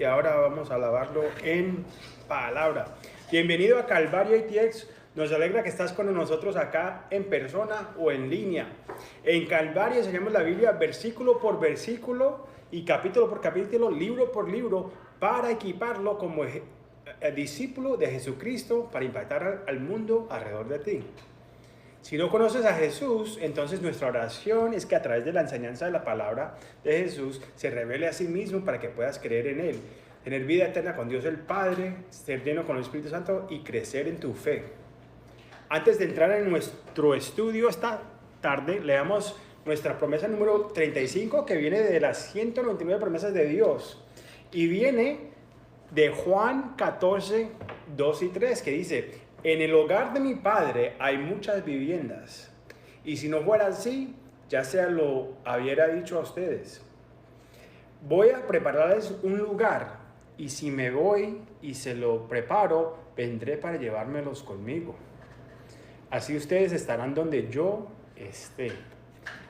y ahora vamos a alabarlo en palabra. Bienvenido a Calvario ITX. Nos alegra que estás con nosotros acá en persona o en línea. En Calvario enseñamos la Biblia versículo por versículo y capítulo por capítulo, libro por libro, para equiparlo como discípulo de Jesucristo para impactar al mundo alrededor de ti. Si no conoces a Jesús, entonces nuestra oración es que a través de la enseñanza de la palabra de Jesús se revele a sí mismo para que puedas creer en Él, tener vida eterna con Dios el Padre, ser lleno con el Espíritu Santo y crecer en tu fe. Antes de entrar en nuestro estudio esta tarde, leamos nuestra promesa número 35, que viene de las 199 promesas de Dios y viene de Juan 14, 2 y 3, que dice: en el hogar de mi Padre hay muchas viviendas, y si no fuera así, ya se lo hubiera dicho a ustedes. Voy a prepararles un lugar, y si me voy y se lo preparo, vendré para llevármelos conmigo. Así ustedes estarán donde yo esté.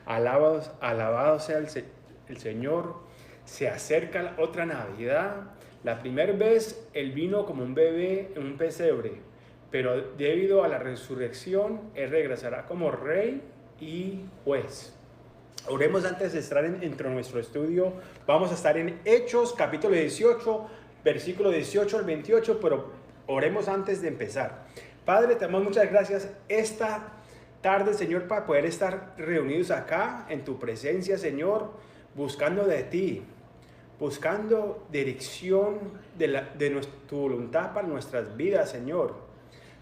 Alabado sea el Señor. Se acerca la otra Navidad. La primera vez Él vino como un bebé en un pesebre, pero debido a la resurrección, Él regresará como Rey y Juez. Oremos antes de estar dentro de nuestro estudio. Vamos a estar en Hechos, capítulo 18, versículo 18 al 28, pero oremos antes de empezar. Padre, te damos muchas gracias esta tarde, Señor, para poder estar reunidos acá en tu presencia, Señor, buscando de ti, buscando dirección de tu voluntad para nuestras vidas, Señor.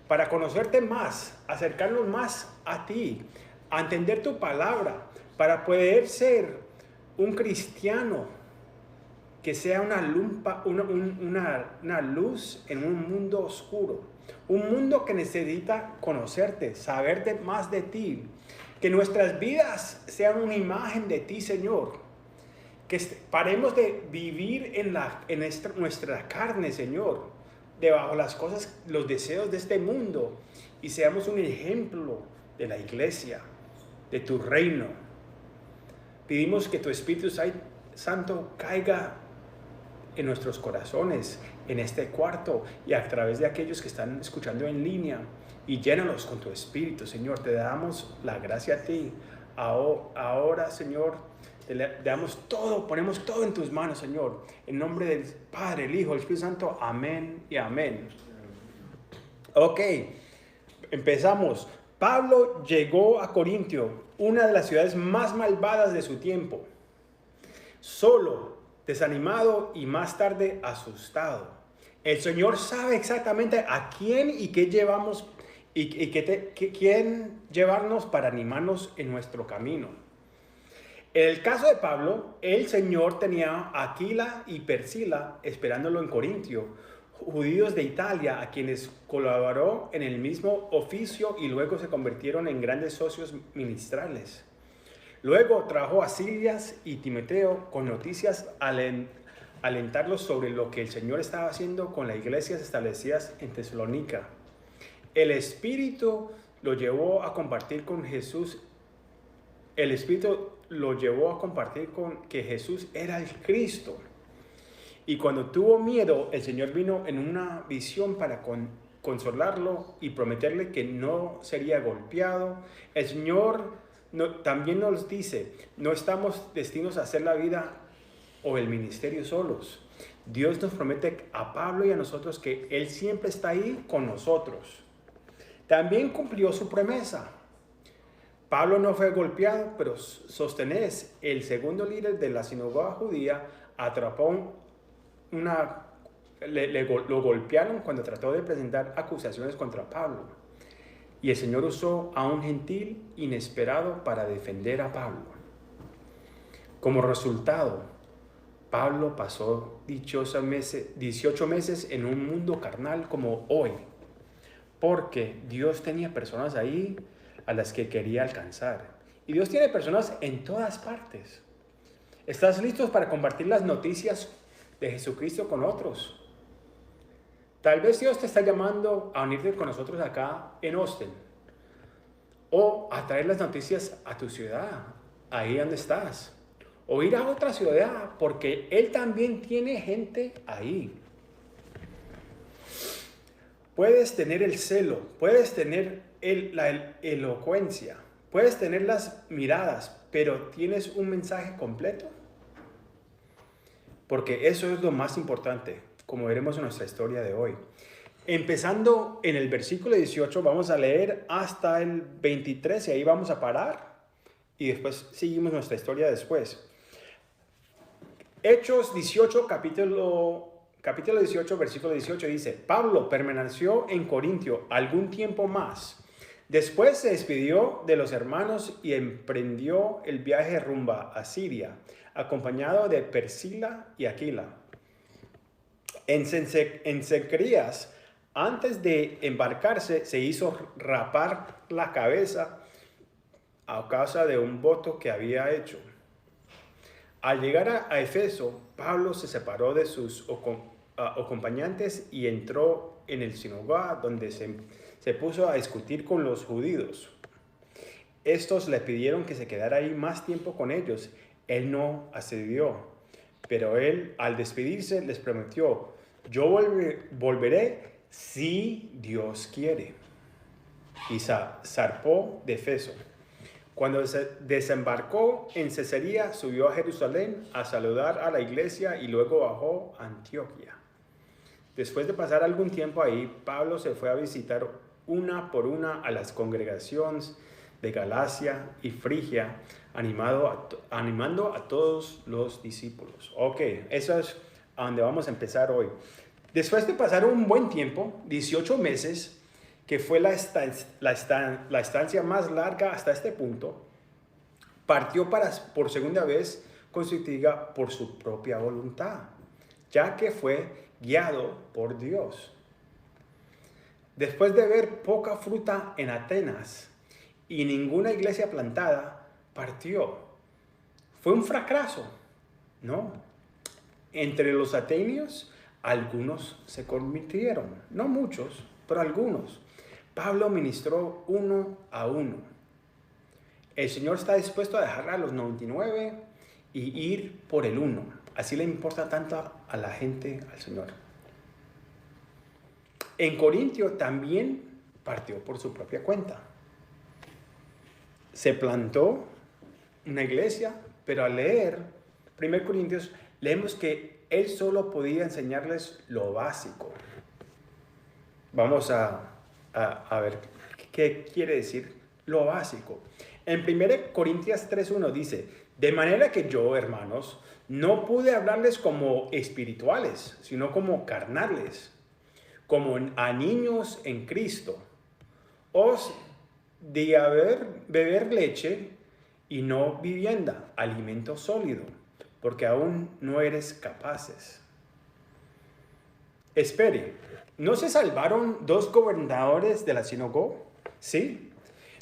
Para conocerte más, acercarnos más a ti, a entender tu palabra, para poder ser un cristiano que sea una luz en un mundo oscuro, un mundo que necesita conocerte, saberte más de ti, que nuestras vidas sean una imagen de ti, Señor, que paremos de vivir en nuestra carne, Señor, debajo las cosas, los deseos de este mundo, y seamos un ejemplo de la iglesia, de tu reino. Pedimos que tu Espíritu Santo caiga en nuestros corazones, en este cuarto y a través de aquellos que están escuchando en línea, y llénalos con tu Espíritu, Señor. Te damos la gracia a ti. Ahora, Señor, te damos todo, ponemos todo en tus manos, Señor. En nombre del Padre, el Hijo, el Espíritu Santo. Amén y amén. Ok, empezamos. Pablo llegó a Corintio, una de las ciudades más malvadas de su tiempo. Solo, desanimado y más tarde asustado. El Señor sabe exactamente a quién y qué llevamos quién llevarnos para animarnos en nuestro camino. En el caso de Pablo, el Señor tenía a Aquila y Priscila esperándolo en Corintio, judíos de Italia, a quienes colaboró en el mismo oficio y luego se convirtieron en grandes socios ministrales. Luego trajo a Silas y Timoteo con noticias alentarlos sobre lo que el Señor estaba haciendo con las iglesias establecidas en Tesalónica. El Espíritu lo llevó a compartir con Jesús. El Espíritu lo llevó a compartir con que Jesús era el Cristo. Y cuando tuvo miedo, el Señor vino en una visión para consolarlo y prometerle que no sería golpeado. El Señor también nos dice: no estamos destinados a hacer la vida o el ministerio solos. Dios nos promete a Pablo y a nosotros que Él siempre está ahí con nosotros. También cumplió su promesa. Pablo no fue golpeado, pero Sóstenes, el segundo líder de la sinagoga judía, lo golpearon cuando trató de presentar acusaciones contra Pablo. Y el Señor usó a un gentil inesperado para defender a Pablo. Como resultado, Pablo pasó 18 meses en un mundo carnal como hoy, porque Dios tenía personas ahí a las que quería alcanzar. Y Dios tiene personas en todas partes. ¿Estás listos para compartir las noticias de Jesucristo con otros? Tal vez Dios te está llamando a unirte con nosotros acá en Austin, o a traer las noticias a tu ciudad, ahí donde estás, o ir a otra ciudad, porque él también tiene gente ahí. Puedes tener el celo, puedes tener la elocuencia, puedes tener las miradas, pero ¿tienes un mensaje completo? Porque eso es lo más importante, como veremos en nuestra historia de hoy. Empezando en el versículo 18, vamos a leer hasta el 23 y ahí vamos a parar y después seguimos nuestra historia después. Hechos 18, capítulo 18, versículo 18 dice: Pablo permaneció en Corintio algún tiempo más. Después se despidió de los hermanos y emprendió el viaje rumbo a Siria, acompañado de Priscila y Aquila. En Cencreas, antes de embarcarse, se hizo rapar la cabeza a causa de un voto que había hecho. Al llegar a Éfeso, Pablo se separó de sus acompañantes y entró en el sinagoga, donde se puso a discutir con los judíos. Estos le pidieron que se quedara ahí más tiempo con ellos. Él no accedió, pero él, al despedirse, les prometió: yo volveré si Dios quiere. Y zarpó de Éfeso. Cuando se desembarcó en Cesarea, subió a Jerusalén a saludar a la iglesia y luego bajó a Antioquía. Después de pasar algún tiempo ahí, Pablo se fue a visitar una por una a las congregaciones de Galacia y Frigia, animando a todos los discípulos. Ok, eso es a donde vamos a empezar hoy. Después de pasar un buen tiempo, 18 meses, que fue la estancia más larga hasta este punto, partió por segunda vez con su tiga por su propia voluntad, ya que fue guiado por Dios. Después de ver poca fruta en Atenas y ninguna iglesia plantada, partió. ¿Fue un fracaso? No. Entre los atenios, algunos se convirtieron, no muchos, pero algunos. Pablo ministró uno a uno. El Señor está dispuesto a dejar a los 99 y ir por el uno. Así le importa tanto a la gente, al Señor. En Corintio también partió por su propia cuenta. Se plantó una iglesia, pero al leer 1 Corintios, leemos que él solo podía enseñarles lo básico. Vamos a ver qué quiere decir lo básico. En 1 Corintios 3:1 dice: de manera que yo, hermanos, no pude hablarles como espirituales, sino como carnales, como a niños en Cristo. Os di a beber leche y no vivienda, alimento sólido, porque aún no eres capaces. Espere, ¿no se salvaron 2 gobernadores de la sinagoga? Sí.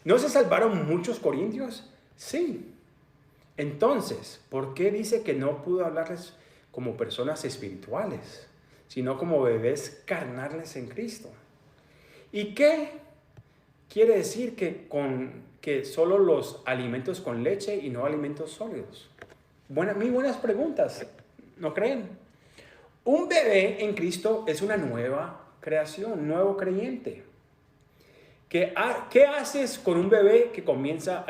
¿No se salvaron muchos corintios? Sí. Entonces, ¿por qué dice que no pudo hablarles como personas espirituales, sino como bebés carnales en Cristo? ¿Y qué quiere decir que solo los alimentos con leche y no alimentos sólidos? Muy buenas preguntas, ¿no creen? Un bebé en Cristo es una nueva creación, un nuevo creyente. ¿Qué haces con un bebé que comienza a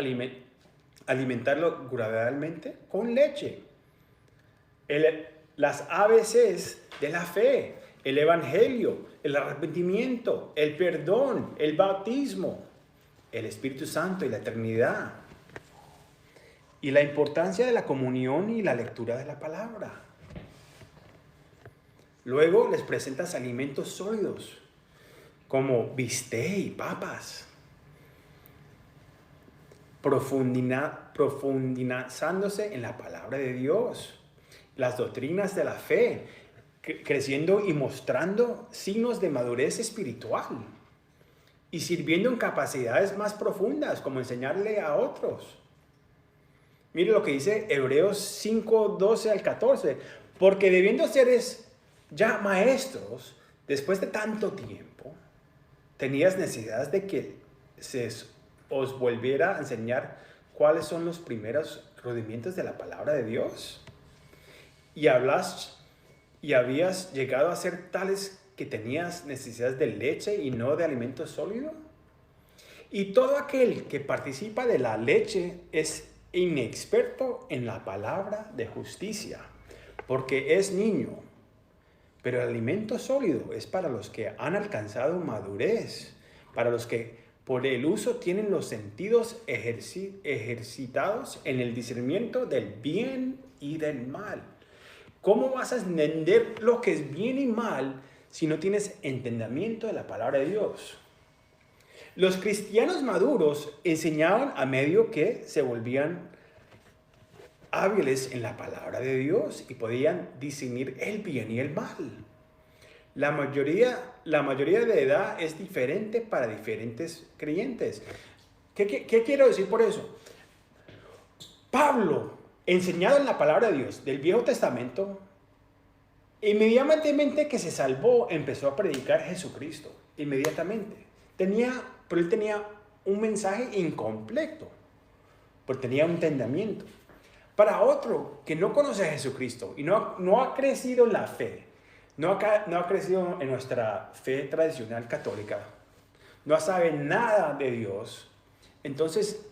alimentarlo gradualmente? Con leche. Las ABCs de la fe, el evangelio, el arrepentimiento, el perdón, el bautismo, el Espíritu Santo y la eternidad. Y la importancia de la comunión y la lectura de la palabra. Luego les presentas alimentos sólidos, como bistec y papas, profundizándose en la palabra de Dios, las doctrinas de la fe, creciendo y mostrando signos de madurez espiritual y sirviendo en capacidades más profundas, como enseñarle a otros. Mire lo que dice Hebreos 5:12 al 14, porque debiendo seres ya maestros, después de tanto tiempo, tenías necesidad de que se os volviera a enseñar cuáles son los primeros rudimentos de la palabra de Dios? Y habías llegado a ser tales que tenías necesidades de leche y no de alimento sólido. Y todo aquel que participa de la leche es inexperto en la palabra de justicia, porque es niño. Pero el alimento sólido es para los que han alcanzado madurez, para los que por el uso tienen los sentidos ejercitados en el discernimiento del bien y del mal. ¿Cómo vas a entender lo que es bien y mal si no tienes entendimiento de la palabra de Dios? Los cristianos maduros enseñaban a medio que se volvían hábiles en la palabra de Dios y podían discernir el bien y el mal. La mayoría de edad es diferente para diferentes creyentes. ¿Qué quiero decir por eso? Pablo, enseñado en la palabra de Dios del Viejo Testamento, inmediatamente que se salvó, empezó a predicar Jesucristo. Inmediatamente. Pero él tenía un mensaje incompleto, porque tenía un entendimiento. Para otro que no conoce a Jesucristo y no ha crecido en la fe, no ha crecido en nuestra fe tradicional católica, no sabe nada de Dios, entonces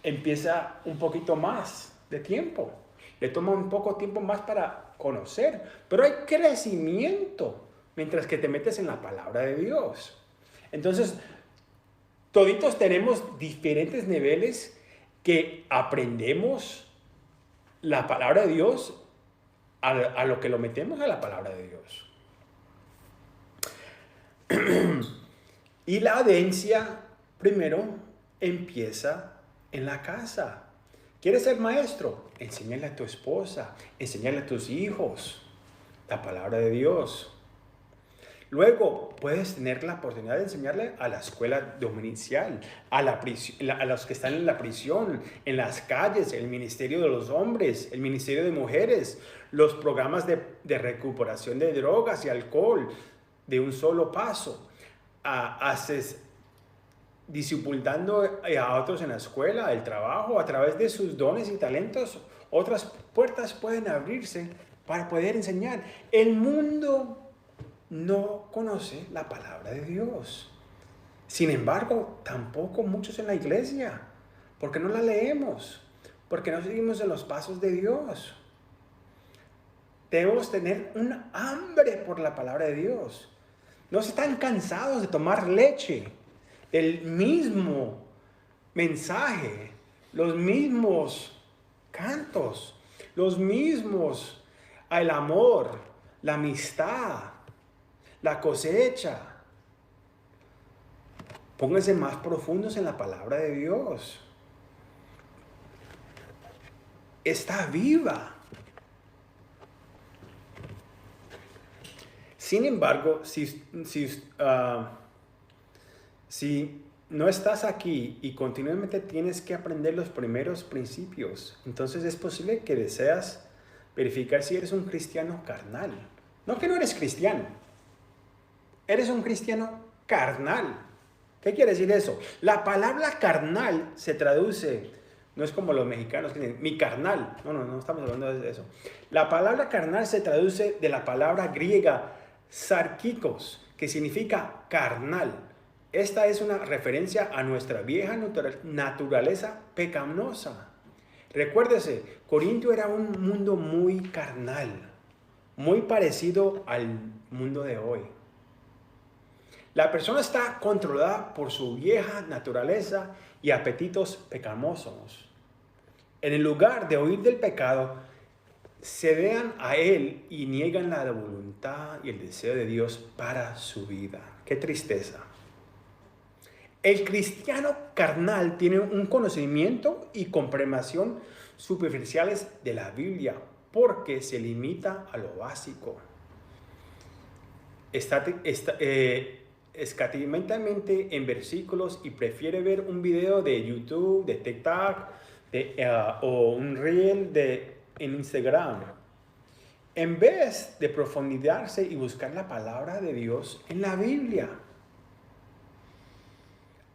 empieza un poquito más de tiempo. Le toma un poco tiempo más para conocer, pero hay crecimiento mientras que te metes en la palabra de Dios. Entonces, toditos tenemos diferentes niveles que aprendemos la palabra de Dios a lo que lo metemos a la palabra de Dios. Y la audiencia primero empieza en la casa. ¿Quieres ser maestro? Enséñale a tu esposa, enséñale a tus hijos la palabra de Dios. Luego puedes tener la oportunidad de enseñarle a la escuela dominical, a los que están en la prisión, en las calles, el ministerio de los hombres, el ministerio de mujeres, los programas de recuperación de drogas y alcohol de un solo paso. Haces discipulando a otros en la escuela, el trabajo, a través de sus dones y talentos, otras puertas pueden abrirse para poder enseñar. El mundo no conoce la palabra de Dios. Sin embargo, tampoco muchos en la iglesia, porque no la leemos, porque no seguimos en los pasos de Dios. Debemos tener un hambre por la palabra de Dios. No están cansados de tomar leche del mismo mensaje, los mismos cantos, los mismos, el amor, la amistad, la cosecha. Pónganse más profundos en la palabra de Dios. Está viva. Sin embargo, si no estás aquí y continuamente tienes que aprender los primeros principios, entonces es posible que deseas verificar si eres un cristiano carnal. No que no eres cristiano. Eres un cristiano carnal. ¿Qué quiere decir eso? La palabra carnal se traduce, no es como los mexicanos que dicen, mi carnal. No estamos hablando de eso. La palabra carnal se traduce de la palabra griega sarkikos, que significa carnal. Esta es una referencia a nuestra vieja naturaleza pecaminosa. Recuérdese, Corinto era un mundo muy carnal, muy parecido al mundo de hoy. La persona está controlada por su vieja naturaleza y apetitos pecaminosos. En el lugar de huir del pecado, se vean a él y niegan la voluntad y el deseo de Dios para su vida. ¡Qué tristeza! El cristiano carnal tiene un conocimiento y comprensión superficiales de la Biblia porque se limita a lo básico. Escatadamente en versículos y prefiere ver un video de YouTube, de TikTok o un reel en Instagram, en vez de profundizarse y buscar la palabra de Dios en la Biblia.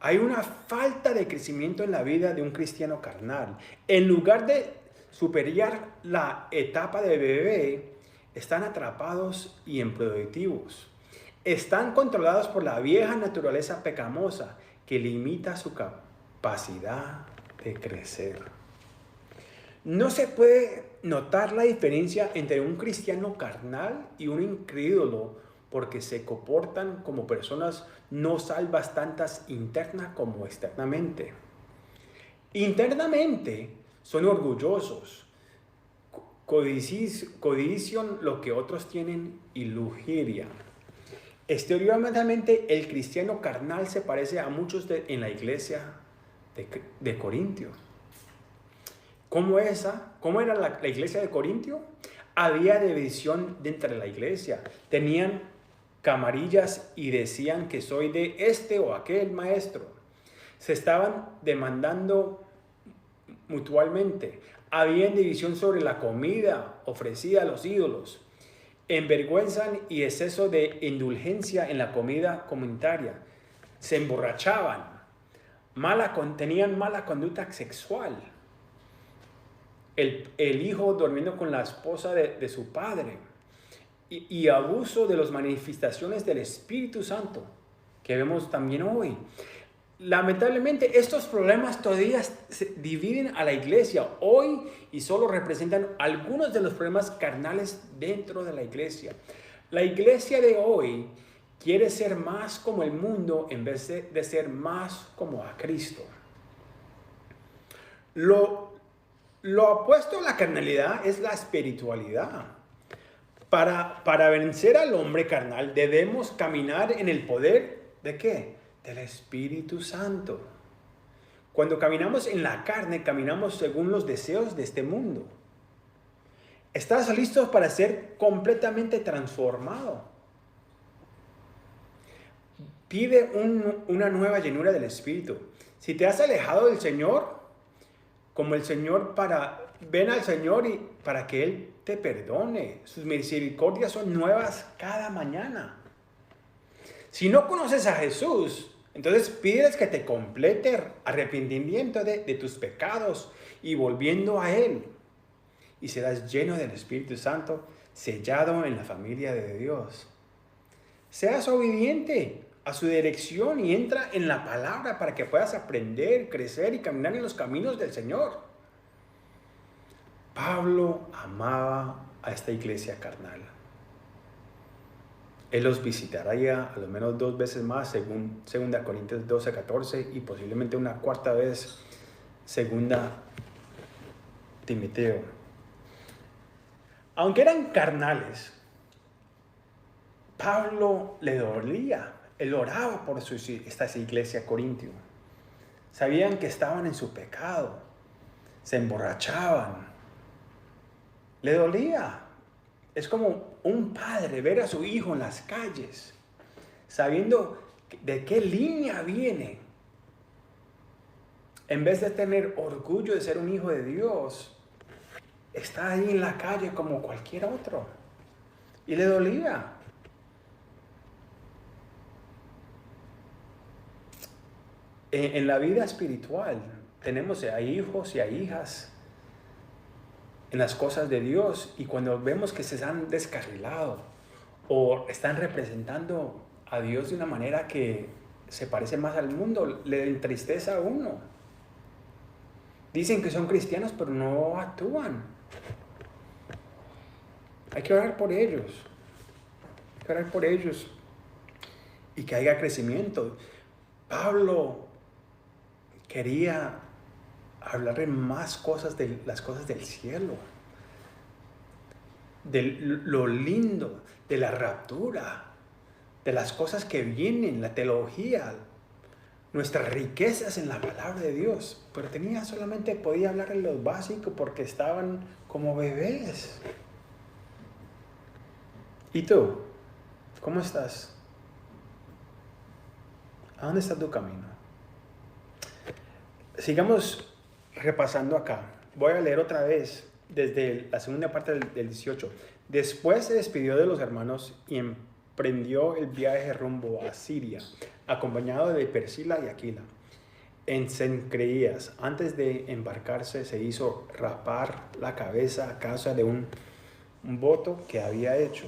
Hay una falta de crecimiento en la vida de un cristiano carnal. En lugar de superar la etapa de bebé, están atrapados y improductivos. Están controlados por la vieja naturaleza pecamosa que limita su capacidad de crecer. No se puede notar la diferencia entre un cristiano carnal y un incrédulo porque se comportan como personas no salvas tantas interna como externamente. Internamente son orgullosos, codician lo que otros tienen y lujuria. Exteriormente el cristiano carnal se parece a muchos en la iglesia de Corintio. ¿Cómo era la iglesia de Corintio? Había división dentro de la iglesia. Tenían camarillas y decían que soy de este o aquel maestro. Se estaban demandando mutuamente. Había división sobre la comida ofrecida a los ídolos. Envergüenzan y exceso de indulgencia en la comida comunitaria. Se emborrachaban. Tenían mala conducta sexual. El hijo durmiendo con la esposa de su padre. Y abuso de las manifestaciones del Espíritu Santo que vemos también hoy. Lamentablemente estos problemas todavía se dividen a la iglesia hoy y solo representan algunos de los problemas carnales dentro de la iglesia. La iglesia de hoy quiere ser más como el mundo en vez de ser más como a Cristo. Lo opuesto a la carnalidad es la espiritualidad. Para vencer al hombre carnal debemos caminar en el poder ¿de qué? Del Espíritu Santo. Cuando caminamos en la carne, caminamos según los deseos de este mundo. ¿Estás listo para ser completamente transformado? Pide una nueva llenura del Espíritu. Si te has alejado del Señor, como el Señor ven al Señor y para que Él te perdone. Sus misericordias son nuevas cada mañana. Si no conoces a Jesús, entonces pides que te complete arrepentimiento de tus pecados y volviendo a Él. Y serás lleno del Espíritu Santo, sellado en la familia de Dios. Seas obediente a su dirección y entra en la palabra para que puedas aprender, crecer y caminar en los caminos del Señor. Pablo amaba a esta iglesia carnal. Él los visitaría a lo menos 2 veces más, según 2 Corintios 12:14, y posiblemente una 4ª vez, 2 Timoteo. Aunque eran carnales, Pablo le dolía. Él oraba por esta iglesia corintio. Sabían que estaban en su pecado. Se emborrachaban. Le dolía. Es como un padre ver a su hijo en las calles, sabiendo de qué línea viene. En vez de tener orgullo de ser un hijo de Dios, está ahí en la calle como cualquier otro. Y le dolía. En la vida espiritual tenemos a hijos y a hijas en las cosas de Dios, y cuando vemos que se han descarrilado o están representando a Dios de una manera que se parece más al mundo, le entristece a uno. Dicen que son cristianos pero no actúan. Hay que orar por ellos. Hay que orar por ellos y que haya crecimiento. Pablo quería hablarle más cosas de las cosas del cielo, de lo lindo, de la raptura, de las cosas que vienen, la teología, nuestras riquezas en la palabra de Dios. Pero podía hablar en lo básico porque estaban como bebés. ¿Y tú? ¿Cómo estás? ¿A dónde está tu camino? Sigamos repasando acá. Voy a leer otra vez desde la segunda parte del 18. Después se despidió de los hermanos y emprendió el viaje rumbo a Siria, acompañado de Priscila y Aquila. en Cencreías. Antes de embarcarse se hizo rapar la cabeza a causa de un voto que había hecho.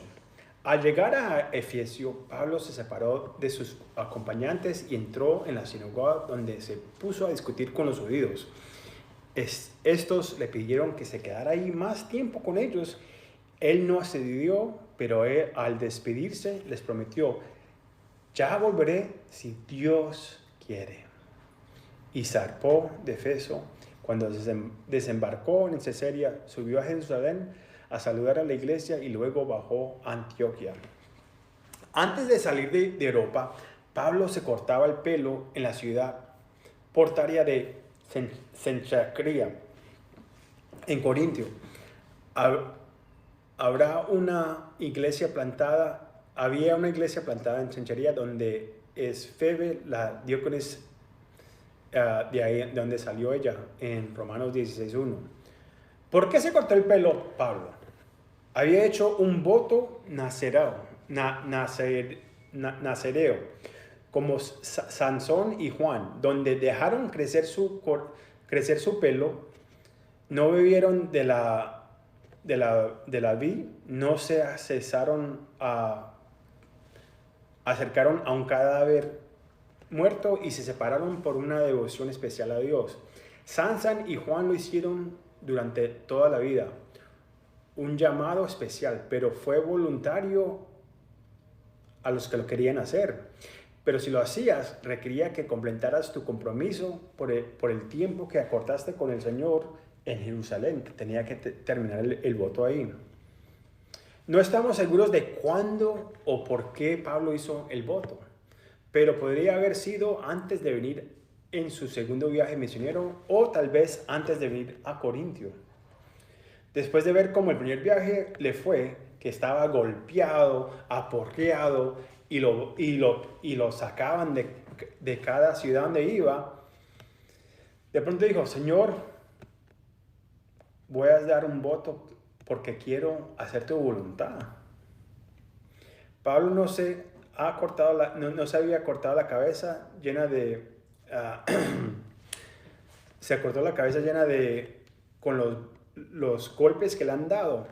Al llegar a Efesio, Pablo se separó de sus acompañantes y entró en la sinagoga, donde se puso a discutir con los judíos. Estos le pidieron que se quedara ahí más tiempo con ellos. Él no accedió, pero él, al despedirse les prometió: ya volveré si Dios quiere. Y zarpó de Efeso. Cuando desembarcó en Cesarea, subió a Jerusalén a saludar a la iglesia y luego bajó a Antioquía. Antes de salir de Europa, Pablo se cortaba el pelo en la ciudad portuaria de Cencrea, en Corintio. Había una iglesia plantada en Cencrea donde es Febe, la diáconis, de ahí donde salió ella, en Romanos 16:1. ¿Por qué se cortó el pelo Pablo? Había hecho un voto nazareo, como Sansón y Juan, donde dejaron crecer su pelo, no bebieron de la vid, no se acercaron a un cadáver muerto y se separaron por una devoción especial a Dios. Sansón y Juan lo hicieron durante toda la vida, un llamado especial, pero fue voluntario a los que lo querían hacer. Pero si lo hacías, requería que completaras tu compromiso por el tiempo que acordaste con el Señor en Jerusalén. Tenía que terminar el voto ahí. No estamos seguros de cuándo o por qué Pablo hizo el voto, pero podría haber sido antes de venir en su segundo viaje misionero o tal vez antes de venir a Corintio. Después de ver cómo el primer viaje le fue, que estaba golpeado, aporreado y lo sacaban de cada ciudad donde iba, de pronto dijo: Señor, voy a dar un voto porque quiero hacer tu voluntad. Pablo no se había cortado la cabeza llena de... se cortó la cabeza llena de... con los golpes que le han dado.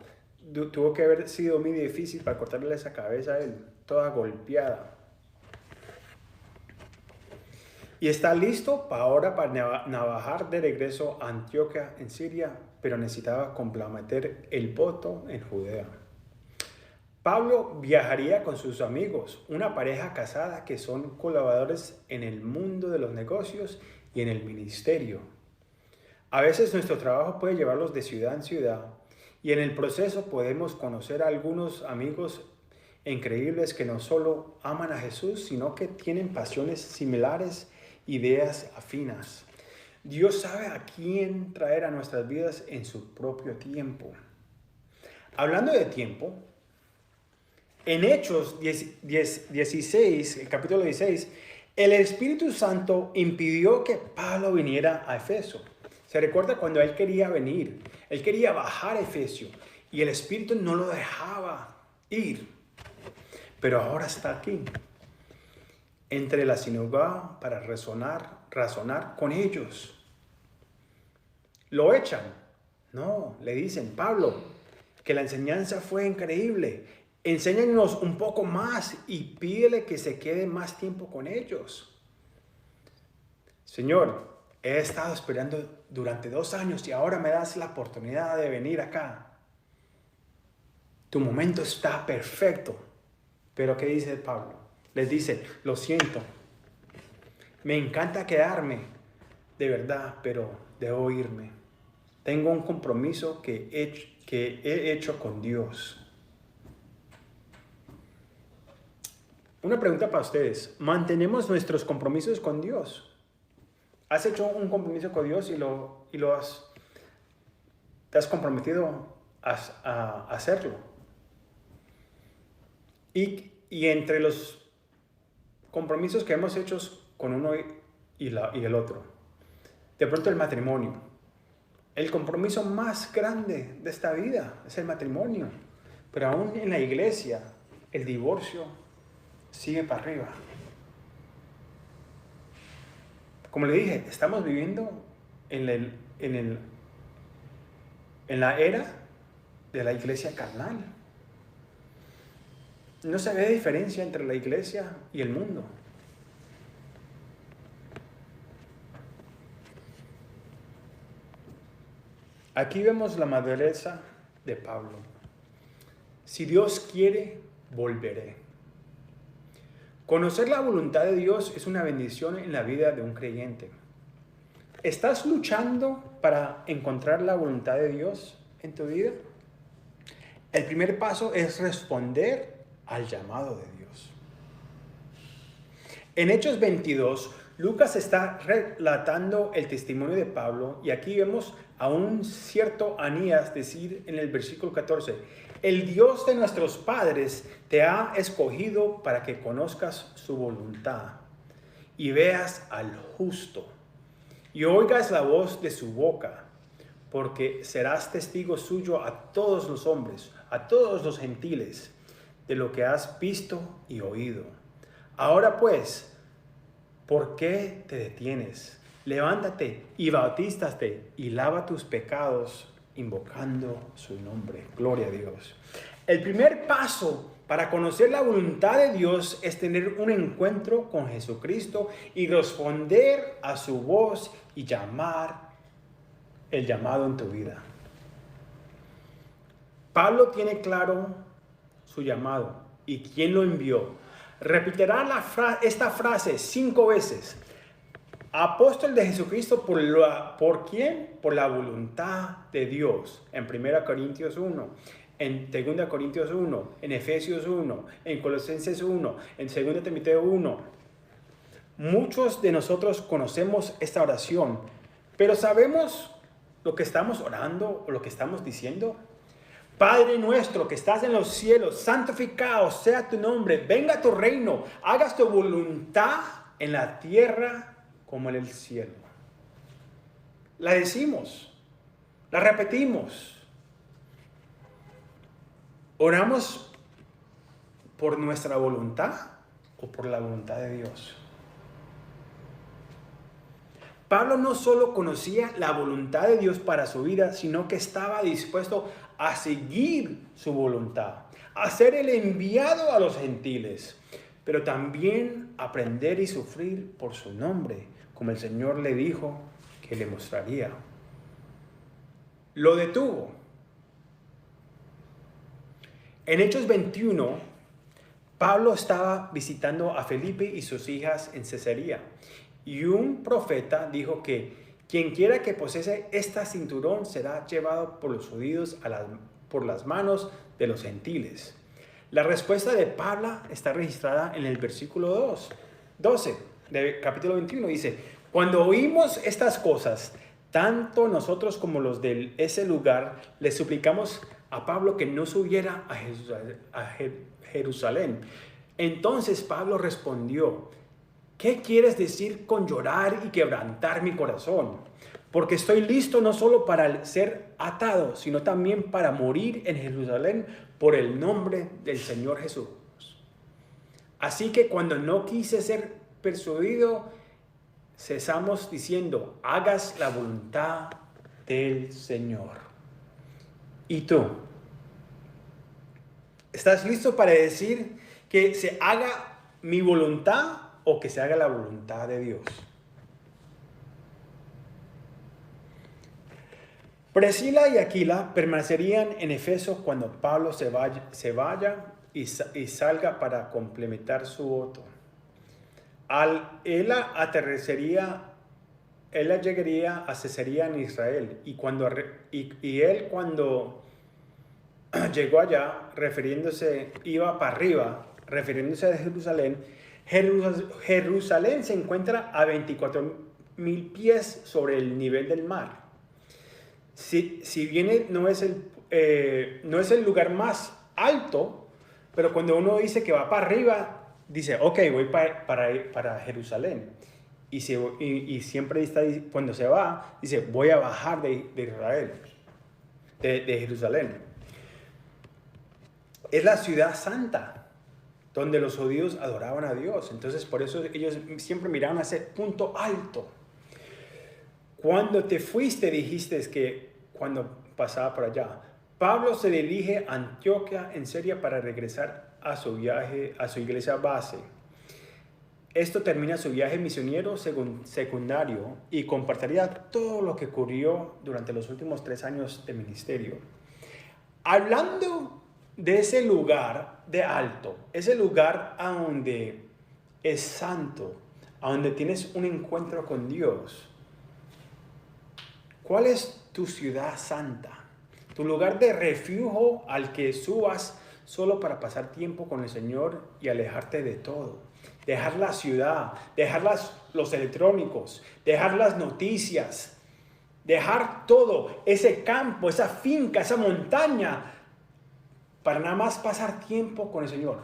Tuvo que haber sido muy difícil para cortarle esa cabeza a él, toda golpeada. Y está listo ahora para navajar de regreso a Antioquía en Siria, pero necesitaba comprometer el voto en Judea. Pablo viajaría con sus amigos, una pareja casada que son colaboradores en el mundo de los negocios y en el ministerio. A veces nuestro trabajo puede llevarlos de ciudad en ciudad y en el proceso podemos conocer a algunos amigos increíbles que no solo aman a Jesús, sino que tienen pasiones similares, ideas afinas. Dios sabe a quién traer a nuestras vidas en su propio tiempo. Hablando de tiempo, en Hechos 16, el capítulo 16, el Espíritu Santo impidió que Pablo viniera a Efeso. Se recuerda cuando él quería venir, él quería bajar a Efesio y el Espíritu no lo dejaba ir. Pero ahora está aquí, entre la sinagoga para razonar con ellos. ¿Lo echan? No, le dicen: Pablo, que la enseñanza fue increíble. Enséñanos un poco más y pídele que se quede más tiempo con ellos. Señor, he estado esperando durante 2 años y ahora me das la oportunidad de venir acá. Tu momento está perfecto. Pero ¿qué dice Pablo? Les dice: lo siento, me encanta quedarme, de verdad, pero debo irme. Tengo un compromiso que he hecho con Dios. Una pregunta para ustedes: ¿mantenemos nuestros compromisos con Dios? ¿Has hecho un compromiso con Dios y te has comprometido a hacerlo? Y entre los compromisos que hemos hecho con uno y el otro, de pronto el matrimonio. El compromiso más grande de esta vida es el matrimonio. Pero aún en la iglesia, el divorcio sigue para arriba. como le dije, estamos viviendo en la era de la iglesia carnal. No se ve diferencia entre la iglesia y el mundo. Aquí vemos la madurez de Pablo. Si Dios quiere, volveré. Conocer la voluntad de Dios es una bendición en la vida de un creyente. ¿Estás luchando para encontrar la voluntad de Dios en tu vida? El primer paso es responder al llamado de Dios. En Hechos 22, Lucas está relatando el testimonio de Pablo y aquí vemos a un cierto Anías decir en el versículo 14, el Dios de nuestros padres te ha escogido para que conozcas su voluntad y veas al justo y oigas la voz de su boca, porque serás testigo suyo a todos los hombres, a todos los gentiles, de lo que has visto y oído. Ahora pues, ¿por qué te detienes? Levántate y bautízate y lava tus pecados invocando su nombre. Gloria a Dios. El primer paso para conocer la voluntad de Dios es tener un encuentro con Jesucristo y responder a su voz y llamar el llamado en tu vida. Pablo tiene claro su llamado y quién lo envió. Repetirá esta frase 5 veces. Apóstol de Jesucristo, ¿por quién? Por la voluntad de Dios. En 1 Corintios 1, en 2 Corintios 1, en Efesios 1, en Colosenses 1, en 2 Timoteo 1. Muchos de nosotros conocemos esta oración, pero ¿sabemos lo que estamos orando o lo que estamos diciendo? Padre nuestro que estás en los cielos, santificado sea tu nombre, venga tu reino, hagas tu voluntad en la tierra como en el cielo. La decimos, la repetimos. ¿Oramos por nuestra voluntad o por la voluntad de Dios? Pablo no solo conocía la voluntad de Dios para su vida, sino que estaba dispuesto a seguir su voluntad, a ser el enviado a los gentiles, pero también aprender y sufrir por su nombre, como el Señor le dijo que le mostraría. Lo detuvo. En Hechos 21, Pablo estaba visitando a Felipe y sus hijas en Cesarea, y un profeta dijo que quien quiera que posee este cinturón será llevado por los judíos por las manos de los gentiles. La respuesta de Pablo está registrada en el versículo 12 del capítulo 21. Dice, cuando oímos estas cosas, tanto nosotros como los de ese lugar, le suplicamos a Pablo que no subiera a Jerusalén. Entonces Pablo respondió, ¿qué quieres decir con llorar y quebrantar mi corazón? Porque estoy listo no solo para ser atado, sino también para morir en Jerusalén por el nombre del Señor Jesús. Así que cuando no quise ser persuadido, cesamos diciendo, hagas la voluntad del Señor. ¿Y tú? ¿Estás listo para decir que se haga mi voluntad o que se haga la voluntad de Dios? Priscila y Aquila permanecerían en Éfeso cuando Pablo se vaya y salga para complementar su voto. Ella llegaría a Cesarea en Israel y él cuando llegó allá, iba para arriba, refiriéndose a Jerusalén. Jerusalén se encuentra a 24,000 pies sobre el nivel del mar. Si bien no es el lugar más alto, pero cuando uno dice que va para arriba, dice, ok, voy para Jerusalén. Y siempre está, cuando se va, dice, voy a bajar de Israel, de Jerusalén. Es la ciudad santa, donde los judíos adoraban a Dios. Entonces, por eso ellos siempre miraban a ese punto alto. Cuando te fuiste dijiste que cuando pasaba por allá. Pablo se dirige a Antioquía en Siria para regresar a su viaje, a su iglesia base. Esto termina su viaje misionero secundario y compartiría todo lo que ocurrió durante los últimos 3 años de ministerio. Hablando de ese lugar de alto, ese lugar a donde es santo, a donde tienes un encuentro con Dios. ¿Cuál es tu ciudad santa? Tu lugar de refugio al que subas solo para pasar tiempo con el Señor y alejarte de todo. Dejar la ciudad, dejar los electrónicos, dejar las noticias, dejar todo, ese campo, esa finca, esa montaña, para nada más pasar tiempo con el Señor.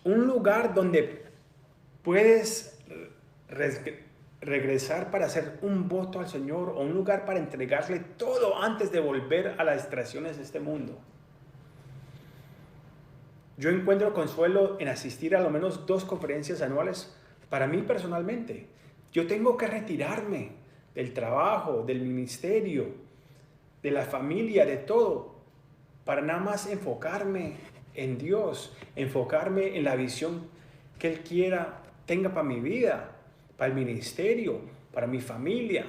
Un lugar donde puedes regresar para hacer un voto al Señor, o un lugar para entregarle todo antes de volver a las distracciones de este mundo. Yo encuentro consuelo en asistir a lo menos 2 conferencias anuales para mí personalmente. Yo tengo que retirarme del trabajo, del ministerio, de la familia, de todo, para nada más enfocarme en Dios, enfocarme en la visión que Él tenga para mi vida, para el ministerio, para mi familia.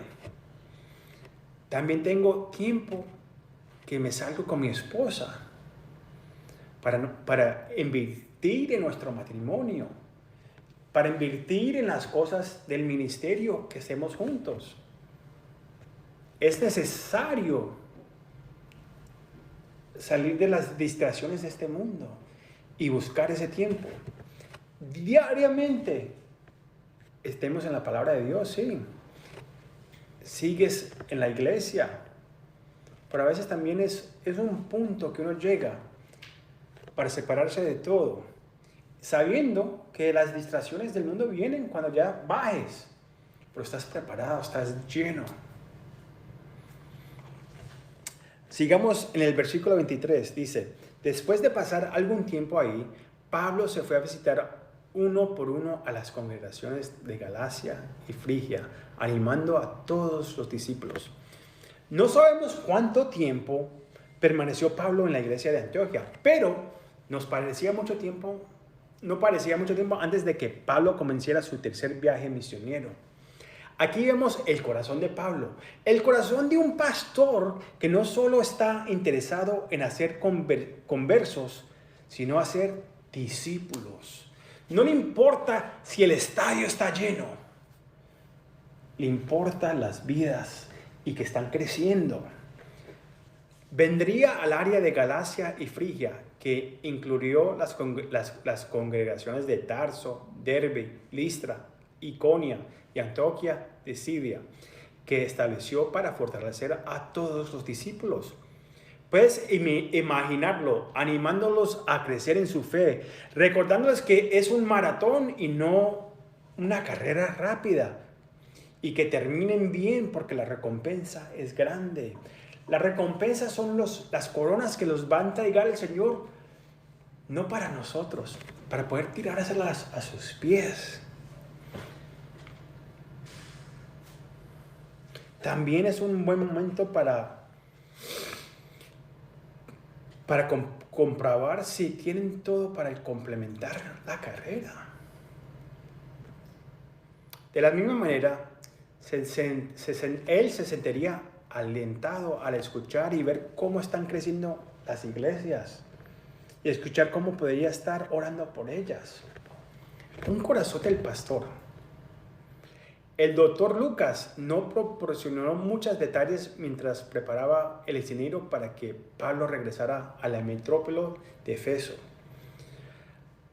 También tengo tiempo que me salgo con mi esposa para invertir en nuestro matrimonio, para invertir en las cosas del ministerio que hacemos juntos. Es necesario salir de las distracciones de este mundo y buscar ese tiempo. Diariamente estemos en la palabra de Dios, sí. Sigues en la iglesia, pero a veces también es un punto que uno llega para separarse de todo, sabiendo que las distracciones del mundo vienen cuando ya bajes, pero estás preparado, estás lleno. Sigamos en el versículo 23, dice: después de pasar algún tiempo ahí, Pablo se fue a visitar uno por uno a las congregaciones de Galacia y Frigia, animando a todos los discípulos. No sabemos cuánto tiempo permaneció Pablo en la iglesia de Antioquía, pero no parecía mucho tiempo antes de que Pablo comenzara su tercer viaje misionero. Aquí vemos el corazón de Pablo, el corazón de un pastor que no solo está interesado en hacer conversos, sino hacer discípulos. No le importa si el estadio está lleno, le importan las vidas y que están creciendo. Vendría al área de Galacia y Frigia, que incluyó las congregaciones de Tarso, Derbe, Listra, Iconia y Antioquía de Siria, que estableció para fortalecer a todos los discípulos. Puedes imaginarlo, animándolos a crecer en su fe, recordándoles que es un maratón y no una carrera rápida, y que terminen bien porque la recompensa es grande. La recompensa son las coronas que los va a entregar el Señor, no para nosotros, para poder tirárselas a sus pies. También es un buen momento para comprobar si tienen todo para complementar la carrera. De la misma manera, él se sentiría alentado al escuchar y ver cómo están creciendo las iglesias y escuchar cómo podría estar orando por ellas. Un corazón del pastor. El doctor Lucas no proporcionó muchos detalles mientras preparaba el itinerario para que Pablo regresara a la metrópoli de Éfeso.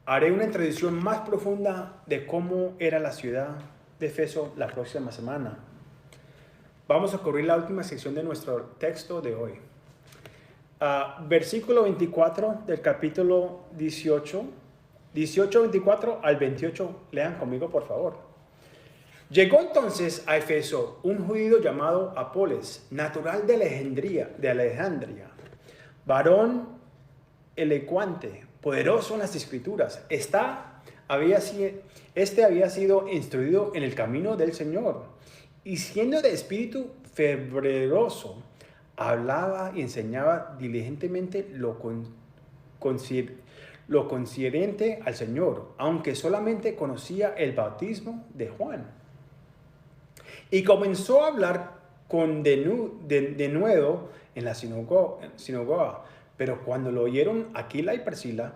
Haré una introducción más profunda de cómo era la ciudad de Éfeso la próxima semana. Vamos a cubrir la última sección de nuestro texto de hoy. Versículo 24 del capítulo 24 al 28. Lean conmigo, por favor. Llegó entonces a Éfeso un judío llamado Apoles, natural de Alejandría, varón elocuente, poderoso en las escrituras. Está este había sido instruido en el camino del Señor, y siendo de espíritu fervoroso, hablaba y enseñaba diligentemente lo concierente al Señor, aunque solamente conocía el bautismo de Juan. Y comenzó a hablar con denuedo en la sinagoga, pero cuando lo oyeron Aquila y Priscila,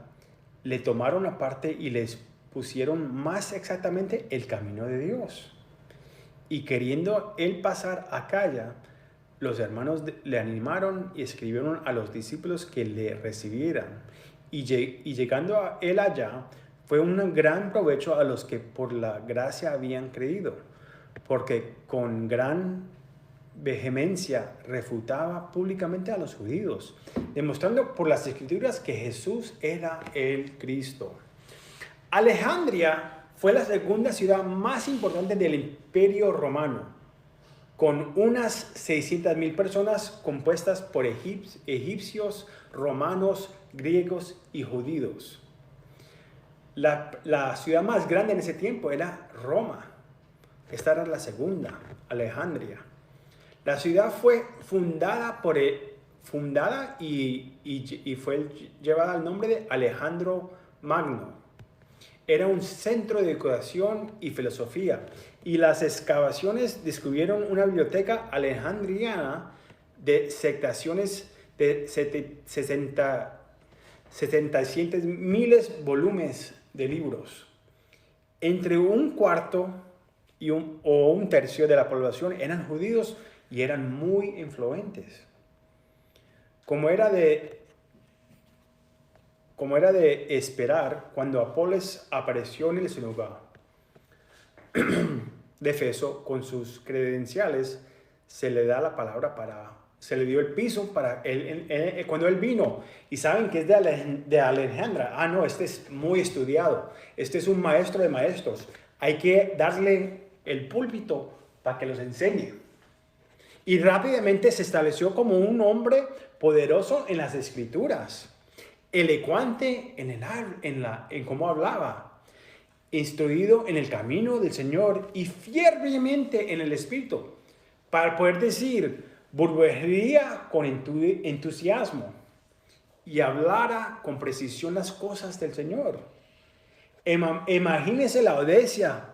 le tomaron aparte y les pusieron más exactamente el camino de Dios. Y queriendo él pasar a Acaya, los hermanos le animaron y escribieron a los discípulos que le recibieran. Y llegando a él allá, fue un gran provecho a los que por la gracia habían creído, porque con gran vehemencia refutaba públicamente a los judíos, demostrando por las escrituras que Jesús era el Cristo. Alejandría fue la segunda ciudad más importante del Imperio Romano, con unas 600,000 personas compuestas por egipcios, romanos, griegos y judíos. La ciudad más grande en ese tiempo era Roma. Esta era la segunda, Alejandría. La ciudad fue fundada y fue llevada al nombre de Alejandro Magno. Era un centro de educación y filosofía, y las excavaciones descubrieron una biblioteca alejandriana de sectaciones de 700,000 volúmenes de libros. Entre un cuarto o un tercio de la población eran judíos y eran muy influyentes. Como era de esperar, cuando Apolos apareció en el sinagoga de Efeso con sus credenciales, se le dio el piso para él cuando él vino. Y saben que es de Alejandra. No, este es muy estudiado. Este es un maestro de maestros. Hay que darle el púlpito para que los enseñe. Y rápidamente se estableció como un hombre poderoso en las escrituras, elocuente en cómo hablaba, instruido en el camino del Señor y fieramente en el Espíritu, para poder decir, burbujaría con entusiasmo y hablara con precisión las cosas del Señor. Imagínense la audacia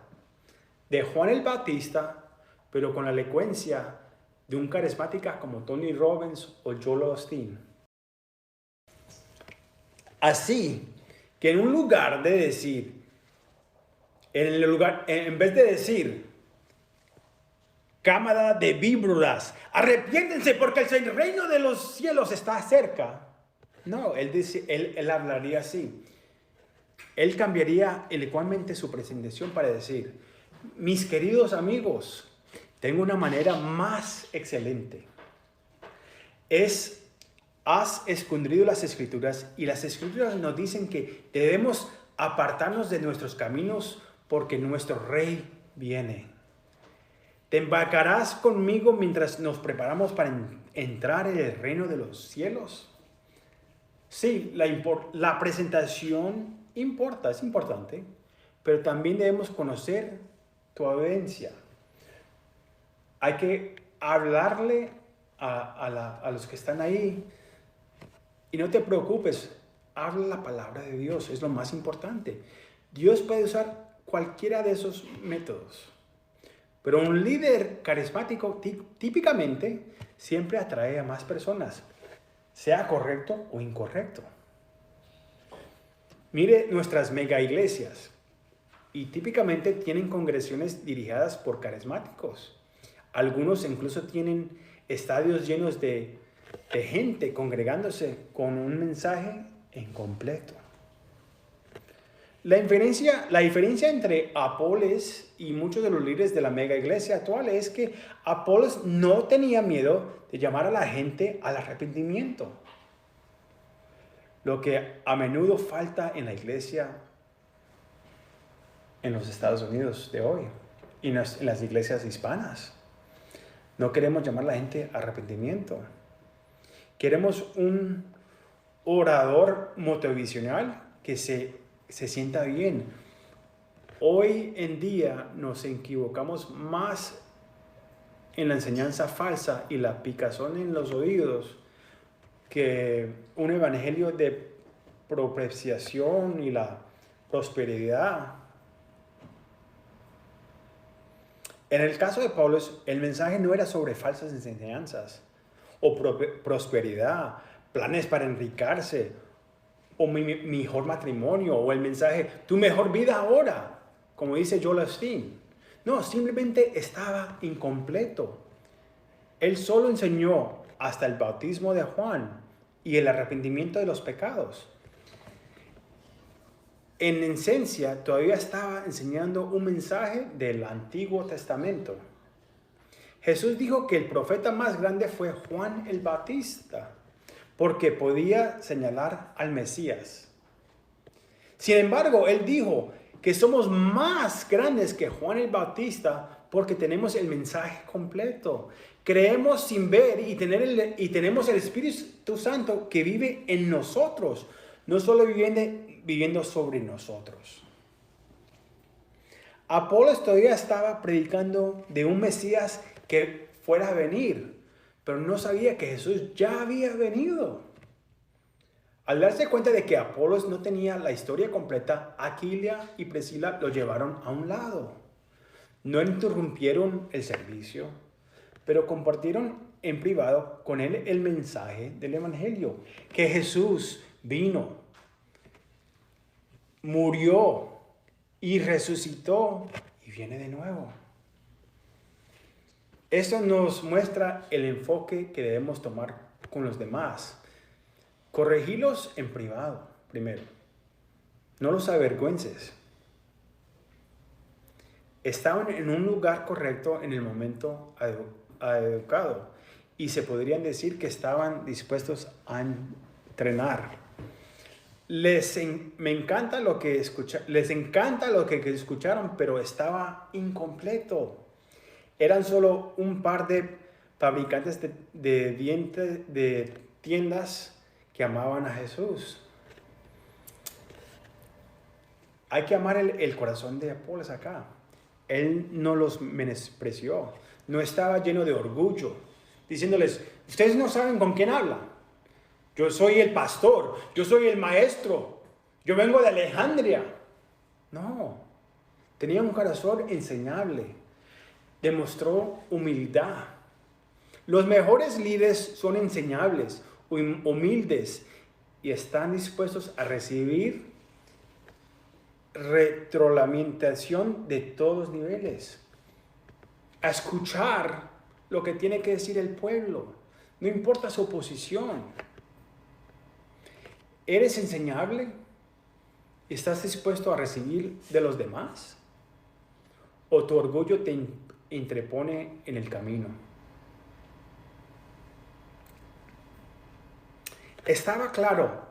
de Juan el Bautista, pero con la elocuencia de un carismática como Tony Robbins o Joel Osteen. Así que en vez de decir, cámara de víboras, arrepiéntense porque el reino de los cielos está cerca. No, él hablaría así. Él cambiaría elocuentemente su presentación para decir, mis queridos amigos, tengo una manera más excelente. Has escondido las escrituras, y las escrituras nos dicen que debemos apartarnos de nuestros caminos porque nuestro rey viene. ¿Te embarcarás conmigo mientras nos preparamos para entrar en el reino de los cielos? Sí, la presentación es importante, pero también debemos conocer tu audiencia. Hay que hablarle a los que están ahí. Y no te preocupes, habla la palabra de Dios, es lo más importante. Dios puede usar cualquiera de esos métodos. Pero un líder carismático típicamente siempre atrae a más personas, sea correcto o incorrecto. Mire nuestras mega iglesias, y típicamente tienen congregaciones dirigidas por carismáticos. Algunos incluso tienen estadios llenos de gente congregándose con un mensaje incompleto. La diferencia entre Apolos y muchos de los líderes de la mega iglesia actual es que Apolos no tenía miedo de llamar a la gente al arrepentimiento, lo que a menudo falta en la iglesia en los Estados Unidos de hoy y en las iglesias hispanas. No queremos llamar a la gente a arrepentimiento. Queremos un orador motivacional que se sienta bien, Hoy en día nos equivocamos más en la enseñanza falsa y la picazón en los oídos que un evangelio de propiciación y la prosperidad. En el caso de Pablo, el mensaje no era sobre falsas enseñanzas o prosperidad, planes para enriquecerse o mi mejor matrimonio o el mensaje, tu mejor vida ahora, como dice Joel Osteen. No, simplemente estaba incompleto. Él solo enseñó hasta el bautismo de Juan y el arrepentimiento de los pecados. En esencia, todavía estaba enseñando un mensaje del Antiguo Testamento. Jesús dijo que el profeta más grande fue Juan el Bautista, porque podía señalar al Mesías. Sin embargo, él dijo que somos más grandes que Juan el Bautista porque tenemos el mensaje completo. Creemos sin ver y tenemos el Espíritu Santo que vive en nosotros, no solo viviendo sobre nosotros. Apolos todavía estaba predicando de un Mesías que fuera a venir, pero no sabía que Jesús ya había venido. Al darse cuenta de que Apolos no tenía la historia completa, Aquila y Priscila lo llevaron a un lado. No interrumpieron el servicio, pero compartieron en privado con él el mensaje del Evangelio, que Jesús vino, murió y resucitó y viene de nuevo. Eso nos muestra el enfoque que debemos tomar con los demás. Corregirlos en privado, primero. No los avergüences. Estaban en un lugar correcto en el momento adecuado y se podrían decir que estaban dispuestos a entrenar. Les encanta lo que escucharon, pero estaba incompleto. Eran solo un par de fabricantes de tiendas que amaban a Jesús. Hay que amar el corazón de Apolos acá. Él no los menospreció. No estaba lleno de orgullo, diciéndoles, ustedes no saben con quién hablan. Yo soy el pastor, yo soy el maestro, yo vengo de Alejandría. No, tenía un corazón enseñable. Demostró humildad. Los mejores líderes son enseñables, humildes y están dispuestos a recibir retroalimentación de todos niveles, a escuchar lo que tiene que decir el pueblo, no importa su posición. ¿Eres enseñable? ¿Estás dispuesto a recibir de los demás? ¿O tu orgullo te interpone en el camino? Estaba claro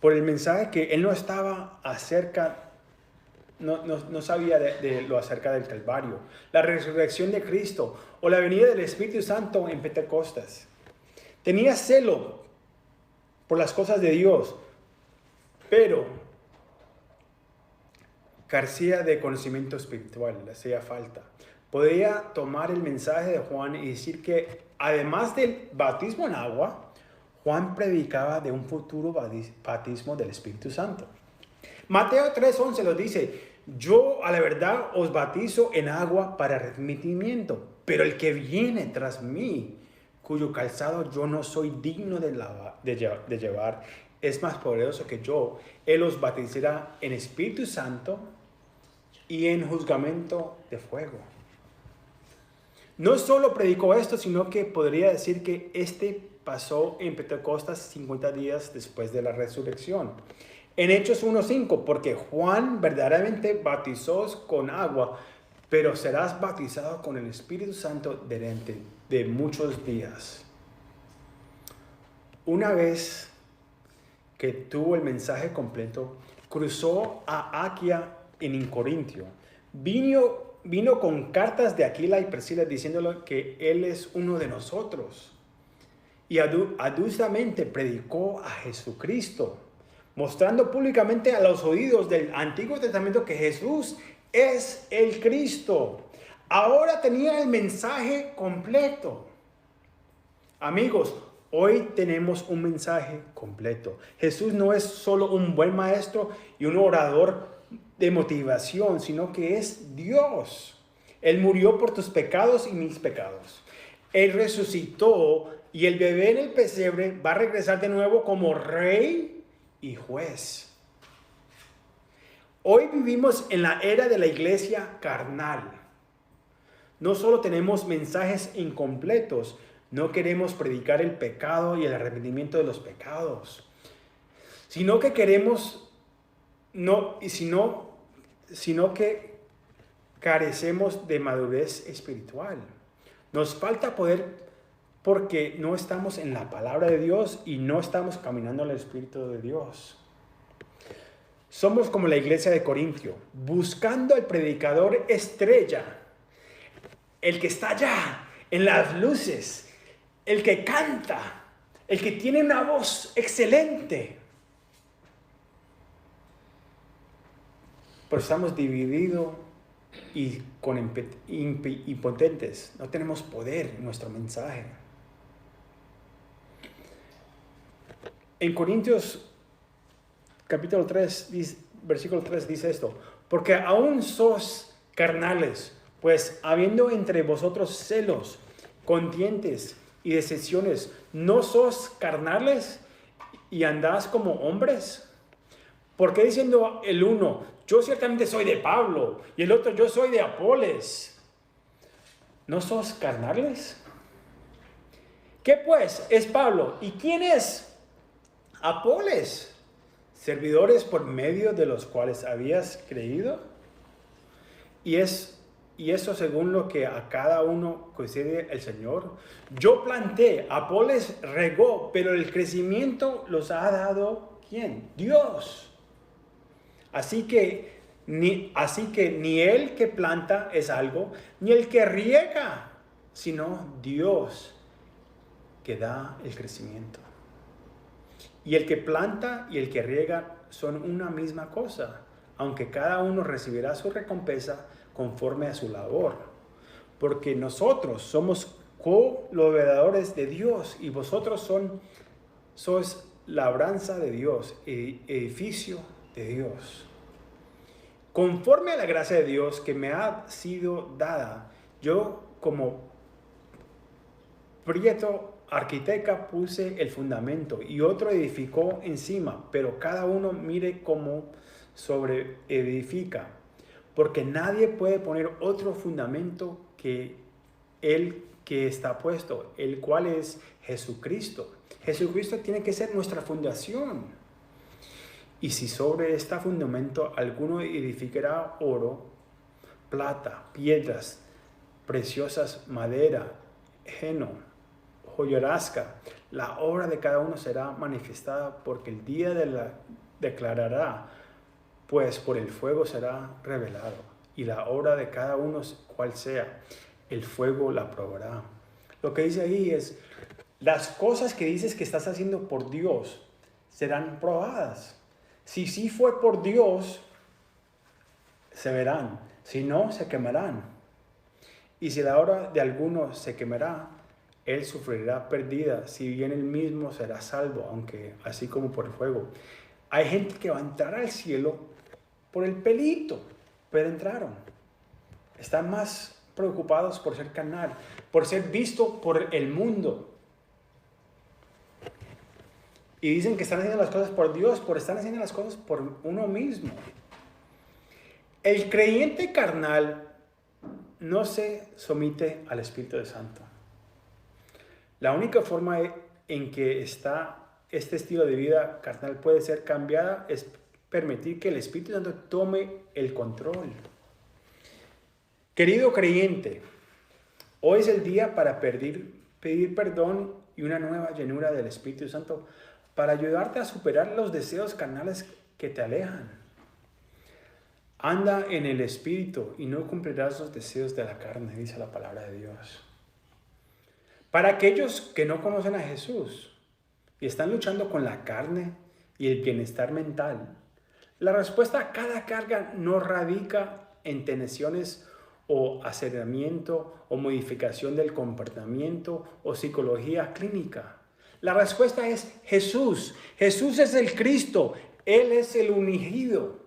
por el mensaje que él no estaba no sabía de lo acerca del Calvario, la resurrección de Cristo o la venida del Espíritu Santo en Pentecostés. Tenía celo por las cosas de Dios, pero carecía de conocimiento espiritual, le hacía falta. Podía tomar el mensaje de Juan y decir que además del bautismo en agua, Juan predicaba de un futuro bautismo del Espíritu Santo. Mateo 3:11 lo dice, yo a la verdad os bautizo en agua para arrepentimiento, pero el que viene tras mí, cuyo calzado yo no soy digno de llevar, es más poderoso que yo. Él os bautizará en Espíritu Santo y en juzgamiento de fuego. No solo predicó esto, sino que podría decir que pasó en Pentecostés 50 días después de la resurrección. En Hechos 1:5, porque Juan verdaderamente bautizó con agua, pero serás bautizado con el Espíritu Santo dentro de muchos días. Una vez que tuvo el mensaje completo, cruzó a Aquia en Corintio. Vino con cartas de Aquila y Priscila diciéndole que él es uno de nosotros. Y adustamente predicó a Jesucristo, mostrando públicamente a los oídos del Antiguo Testamento que Jesús es el Cristo. Ahora tenía el mensaje completo. Amigos, hoy tenemos un mensaje completo. Jesús no es solo un buen maestro y un orador de motivación, sino que es Dios. Él murió por tus pecados y mis pecados. Él resucitó y el bebé en el pesebre va a regresar de nuevo como rey y juez. Hoy vivimos en la era de la iglesia carnal. No solo tenemos mensajes incompletos, no queremos predicar el pecado y el arrepentimiento de los pecados, sino que sino que carecemos de madurez espiritual. Nos falta poder porque no estamos en la palabra de Dios y no estamos caminando en el Espíritu de Dios. Somos como la iglesia de Corintio, buscando al predicador estrella, el que está allá en las luces, el que canta, el que tiene una voz excelente. Pero estamos divididos y impotentes. No tenemos poder en nuestro mensaje. En Corintios capítulo 3, versículo 3 dice esto: porque aún sos carnales, pues habiendo entre vosotros celos, contiendes y decepciones, ¿no sos carnales y andás como hombres? ¿Por qué diciendo el uno, yo ciertamente soy de Pablo, y el otro, yo soy de Apoles? ¿No sos carnales? ¿Qué pues es Pablo? ¿Y quién es Apoles? ¿Servidores por medio de los cuales habías creído? Y eso según lo que a cada uno concede el Señor. Yo planté, Apoles regó, pero el crecimiento los ha dado ¿quién? Dios. Así que ni el que planta es algo, ni el que riega, sino Dios que da el crecimiento. Y el que planta y el que riega son una misma cosa, aunque cada uno recibirá su recompensa conforme a su labor. Porque nosotros somos colaboradores de Dios y vosotros sois labranza de Dios, edificio de Dios. Conforme a la gracia de Dios que me ha sido dada, yo como prieto arquitecta puse el fundamento y otro edificó encima, pero cada uno mire cómo sobre edifica, porque nadie puede poner otro fundamento que el que está puesto, el cual es Jesucristo. Jesucristo tiene que ser nuestra fundación. Y si sobre este fundamento alguno edificará oro, plata, piedras preciosas, madera, heno, hojarasca, la obra de cada uno será manifestada, porque el día declarará, pues por el fuego será revelado, y la obra de cada uno cual sea, el fuego la probará. Lo que dice ahí es, las cosas que dices que estás haciendo por Dios serán probadas. Si sí fue por Dios, se verán. Si no, se quemarán. Y si la obra de alguno se quemará, él sufrirá pérdida, si bien él mismo será salvo, aunque así como por el fuego. Hay gente que va a entrar al cielo por el pelito, pero entraron. Están más preocupados por ser carnal, por ser visto por el mundo. Y dicen que están haciendo las cosas por Dios, pero están haciendo las cosas por uno mismo. El creyente carnal no se somete al Espíritu Santo. La única forma en que este estilo de vida carnal puede ser cambiada es permitir que el Espíritu Santo tome el control. Querido creyente, hoy es el día para pedir perdón y una nueva llenura del Espíritu Santo para ayudarte a superar los deseos carnales que te alejan. Anda en el Espíritu y no cumplirás los deseos de la carne, dice la palabra de Dios. Para aquellos que no conocen a Jesús y están luchando con la carne, y el bienestar mental. La respuesta a cada carga no radica en tensiones o aceleramiento o modificación del comportamiento o psicología clínica. La respuesta es Jesús. Jesús es el Cristo. Él es el ungido.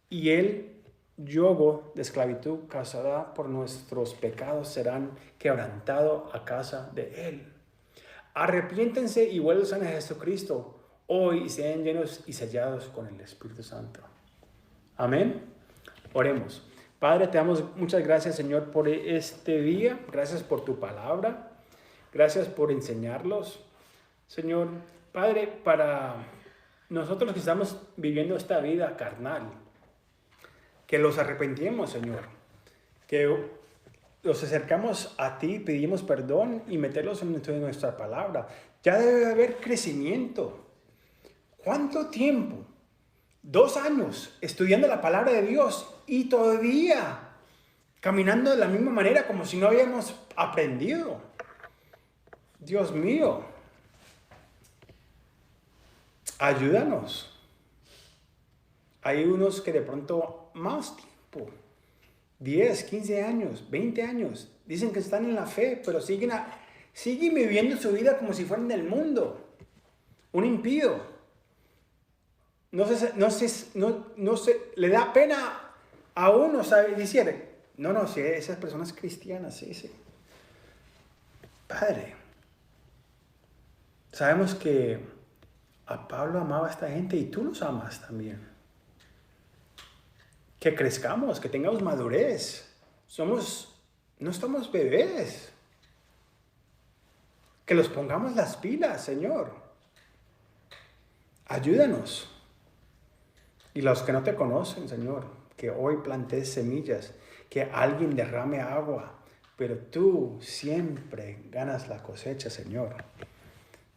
Y el yugo de esclavitud causada por nuestros pecados serán quebrantados a causa de Él. Arrepiéntense y vuelvan a Jesucristo hoy y sean llenos y sellados con el Espíritu Santo. Amén. Oremos. Padre, te damos muchas gracias, Señor, por este día. Gracias por tu palabra. Gracias por enseñarlos. Señor, Padre, para nosotros que estamos viviendo esta vida carnal, que los arrepentimos, Señor. Que los acercamos a ti, pedimos perdón y meterlos en nuestra palabra. Ya debe haber crecimiento. ¿Cuánto tiempo? 2 años estudiando la palabra de Dios y todavía caminando de la misma manera como si no habíamos aprendido. Dios mío, ayúdanos. Hay unos que de pronto más tiempo, 10, 15 años, 20 años, dicen que están en la fe, pero siguen viviendo su vida como si fueran del mundo. Un impío. No sé, le da pena a uno, ¿sabe? Decir, no, si esas personas cristianas, sí. Padre, sabemos que a Pablo amaba a esta gente y tú los amas también. Que crezcamos, que tengamos madurez. No estamos bebés. Que los pongamos las pilas, Señor. Ayúdanos. Y los que no te conocen, Señor, que hoy plantees semillas, que alguien derrame agua, pero tú siempre ganas la cosecha, Señor.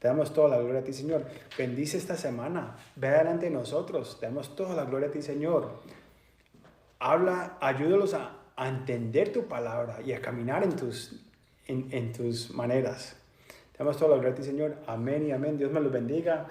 Te damos toda la gloria a ti, Señor. Bendice esta semana. Ve adelante de nosotros. Te damos toda la gloria a ti, Señor. Ayúdalos a entender tu palabra y a caminar en tus maneras. Te damos toda la gloria a ti, Señor. Amén y amén. Dios me los bendiga.